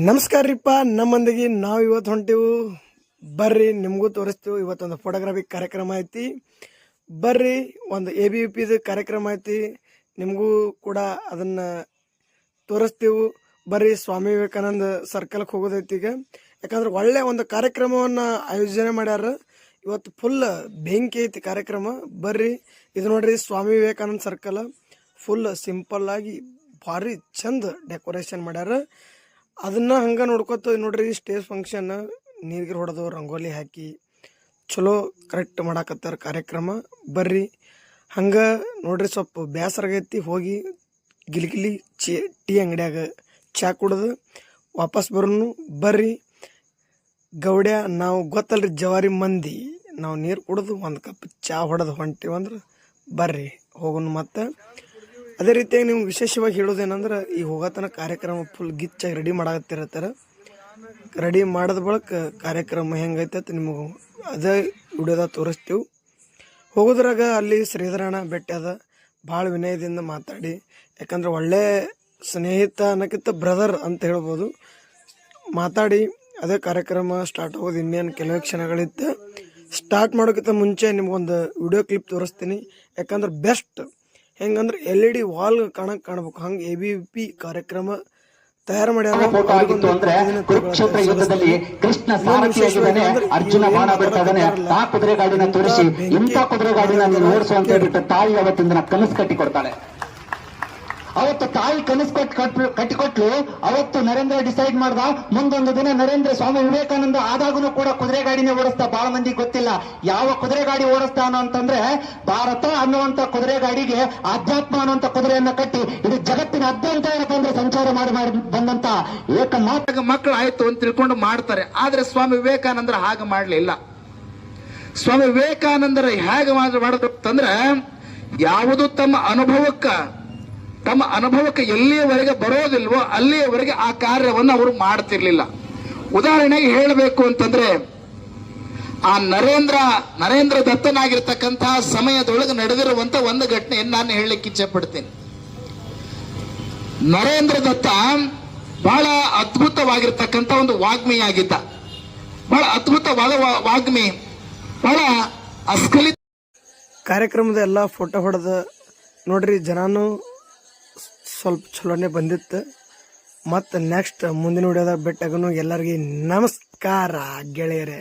ನಮಸ್ಕಾರ ರೀಪ್ಪ. ನಮ್ಮಂದಿಗೆ ನಾವು ಇವತ್ತು ಹೊಂಟೇವು. ಬರ್ರಿ ನಿಮಗೂ ತೋರಿಸ್ತೀವಿ. ಇವತ್ತೊಂದು ಫೋಟೋಗ್ರಾಫಿ ಕಾರ್ಯಕ್ರಮ ಐತಿ. ಬರ್ರಿ ಒಂದು ABVP ಕಾರ್ಯಕ್ರಮ ಐತಿ, ನಿಮಗೂ ಕೂಡ ಅದನ್ನ ತೋರಿಸ್ತೀವಿ. ಬರ್ರಿ ಸ್ವಾಮಿ ವಿವೇಕಾನಂದ ಸರ್ಕಲ್ಗೆ ಹೋಗೋದೈತಿ ಈಗ. ಯಾಕಂದ್ರೆ ಒಳ್ಳೆ ಒಂದು ಕಾರ್ಯಕ್ರಮವನ್ನ ಆಯೋಜನೆ ಮಾಡ್ಯಾರ. ಇವತ್ತು ಫುಲ್ ಬೆಂಕಿ ಐತಿ ಕಾರ್ಯಕ್ರಮ. ಬರ್ರಿ ಇದು ನೋಡ್ರಿ, Swami Vivekananda circle full simple ಆಗಿ ಭಾರಿ ಚಂದ ಡೆಕೋರೇಷನ್ ಮಾಡ್ಯಾರ. ಅದನ್ನ ಹಂಗ ನೋಡ್ಕೊತ ನೋಡ್ರಿ, ಸ್ಟೇಜ್ ಫಂಕ್ಷನ್ ನೀರ್ಗಿರ್ ಹೊಡೆದು ರಂಗೋಲಿ ಹಾಕಿ ಚಲೋ ಕರೆಕ್ಟ್ ಮಾಡಾಕತ್ತಾರ ಕಾರ್ಯಕ್ರಮ. ಬರ್ರಿ ಹಂಗ ನೋಡ್ರಿ, ಸ್ವಲ್ಪ ಬೇಸರಾಗೈತಿ. ಹೋಗಿ ಗಿಲಿಗಿಲಿ ಟೀ ಅಂಗಡಿಯಾಗ ಚಾ ಕುಡ್ದು ವಾಪಸ್ ಬರೋನು. ಬರ್ರಿ ಗೌಡ್ಯ, ನಾವು ಗೊತ್ತಲ್ರಿ ಜವಾರಿ ಮಂದಿ, ನಾವು ನೀರು ಕುಡ್ದು ಒಂದು ಕಪ್ ಚಾ ಹೊಡೆದು ಹೊಂಟಿವಂದ್ರೆ ಬರ್ರಿ ಹೋಗೋನು. ಮತ್ತು ಅದೇ ರೀತಿಯಾಗಿ ನಿಮ್ಗೆ ವಿಶೇಷವಾಗಿ ಹೇಳೋದೇನಂದ್ರೆ, ಈ ಹೋಗತನ ಕಾರ್ಯಕ್ರಮ ಫುಲ್ ಗಿಚ್ಚಾಗಿ ರೆಡಿ ಮಾಡಾಕತ್ತಿರತ್ತಾರ. ರೆಡಿ ಮಾಡಿದ ಬಳಿಕ ಕಾರ್ಯಕ್ರಮ ಹೆಂಗೈತೆ ನಿಮಗೆ ಅದೇ ವಿಡಿಯೋದಾಗ ತೋರಿಸ್ತೀವಿ. ಹೋಗೋದ್ರಾಗ ಅಲ್ಲಿ ಶ್ರೀಧರಣ್ಣ ಭೇಟಿ ಅದ, ಭಾಳ ವಿನಯದಿಂದ ಮಾತಾಡಿ, ಯಾಕಂದ್ರೆ ಒಳ್ಳೆ ಸ್ನೇಹಿತ ಅನ್ನೋಕ್ಕಿಂತ ಬ್ರದರ್ ಅಂತ ಹೇಳ್ಬೋದು, ಮಾತಾಡಿ ಅದೇ ಕಾರ್ಯಕ್ರಮ ಸ್ಟಾರ್ಟ್ ಆಗೋದು ಇನ್ನೇನು ಕೆಲವೇ ಕ್ಷಣಗಳಿತ್ತು. ಸ್ಟಾರ್ಟ್ ಮಾಡೋಕ್ಕಿಂತ ಮುಂಚೆ ನಿಮ್ಗೊಂದು ವಿಡಿಯೋ ಕ್ಲಿಪ್ ತೋರಿಸ್ತೀನಿ. ಯಾಕಂದ್ರೆ ಬೆಸ್ಟ್ ಹೆಂಗಂದ್ರೆ LED ವಾಲ್ ಕಾಣಬೇಕು, ಹಂಗೆ ABVP ಕಾರ್ಯಕ್ರಮ ತಯಾರು ಮಾಡ್ಯಾರ. ಕುರುಕ್ಷೇತ್ರ ಯುದ್ಧದಲ್ಲಿ ಕೃಷ್ಣ ಸಾರಥಿಯಾಗಿದ್ದಾನೆ, ಅರ್ಜುನ ಬಾಣ ಬಿಡ್ತಾ ಇದ್ದಾನೆ. ಆ ಕುದುರೆ ಗಾಡಿನ ತೋರಿಸಿ, ಇಂಥ ಕುದುರೆ ಗಾಡಿನ ನೀನು ಓಡಿಸು ಅಂತ ಹೇಳ್ಬಿಟ್ಟು ತಾಯಿ ಅವತ್ತಿಂದ ಕನಸು ಕಟ್ಟಿ ಕೊಡ್ತಾಳೆ. ಅವತ್ತು ತಾಯಿ ಕನಸು ಕಟ್ಟಿಕೊಟ್ಲು. ಅವತ್ತು ನರೇಂದ್ರ ಡಿಸೈಡ್ ಮಾಡ್ದ, ಮುಂದೊಂದು ದಿನ ನರೇಂದ್ರ ಸ್ವಾಮಿ ವಿವೇಕಾನಂದ ಆದಾಗೂ ಕೂಡ ಕುದುರೆ ಗಾಡಿನೇ ಓಡಿಸ್ತಾ. ಬಹಳ ಮಂದಿ ಗೊತ್ತಿಲ್ಲ ಯಾವ ಕುದುರೆ ಗಾಡಿ ಓಡಿಸ್ತಾನೋ ಅಂತಂದ್ರೆ, ಭಾರತ ಅನ್ನುವಂತ ಕುದುರೆ ಗಾಡಿಗೆ ಆಧ್ಯಾತ್ಮ ಅನ್ನುವಂತ ಕುದುರೆಯನ್ನ ಕಟ್ಟಿ ಇದು ಜಗತ್ತಿನಾದ್ಯಂತ ಏನಪ್ಪಾ ಸಂಚಾರ ಮಾಡಿ ಬಂದಂತ ಮಕ್ಕಳು ಆಯ್ತು ಅಂತ ತಿಳ್ಕೊಂಡು ಮಾಡ್ತಾರೆ. ಆದ್ರೆ ಸ್ವಾಮಿ ವಿವೇಕಾನಂದರ ಹಾಗೆ ಮಾಡ್ಲಿಲ್ಲ. ಸ್ವಾಮಿ ವಿವೇಕಾನಂದರ ಹೇಗೆ ಮಾಡಿದ್ರು ಅಂತಂದ್ರೆ, ಯಾವುದು ತಮ್ಮ ಅನುಭವಕ್ಕೆ ಎಲ್ಲಿಯವರೆಗೆ ಬರೋದಿಲ್ವೋ ಅಲ್ಲಿಯವರೆಗೆ ಆ ಕಾರ್ಯವನ್ನು ಅವರು ಮಾಡ್ತಿರ್ಲಿಲ್ಲ. ಉದಾಹರಣೆಗೆ ಹೇಳಬೇಕು ಅಂತಂದ್ರೆ, ಆ ನರೇಂದ್ರ ದತ್ತನಾಗಿರ್ತಕ್ಕಂತಹ ಸಮಯದೊಳಗೆ ನಡೆದಿರುವಂತ ಒಂದು ಘಟನೆಯನ್ನು ನಾನು ಹೇಳಲಿಕ್ಕೆ ಇಚ್ಛೆ ಪಡ್ತೀನಿ. ನರೇಂದ್ರ ದತ್ತ ಬಹಳ ಅದ್ಭುತವಾಗಿರ್ತಕ್ಕಂಥ ಒಂದು ವಾಗ್ಮಿಯಾಗಿದ್ದ. ಬಹಳ ಅದ್ಭುತವಾದ ವಾಗ್ಮಿ, ಬಹಳ ಅಸ್ಖಲಿತ. ಕಾರ್ಯಕ್ರಮದ ಎಲ್ಲ ಫೋಟೋ ಹೊಡೆದ ನೋಡ್ರಿ, ಜನನು ಸ್ವಲ್ಪ ಚಲೋನೆ ಬಂದಿತ್ತು. ಮತ್ತು ನೆಕ್ಸ್ಟ್ ಮುಂದಿನ ವಿಡಿಯೋದಾಗ ಭೇಟಿಯಾಗೋನು. ಎಲ್ಲರಿಗೆ ನಮಸ್ಕಾರ ಗೆಳೆಯರೇ.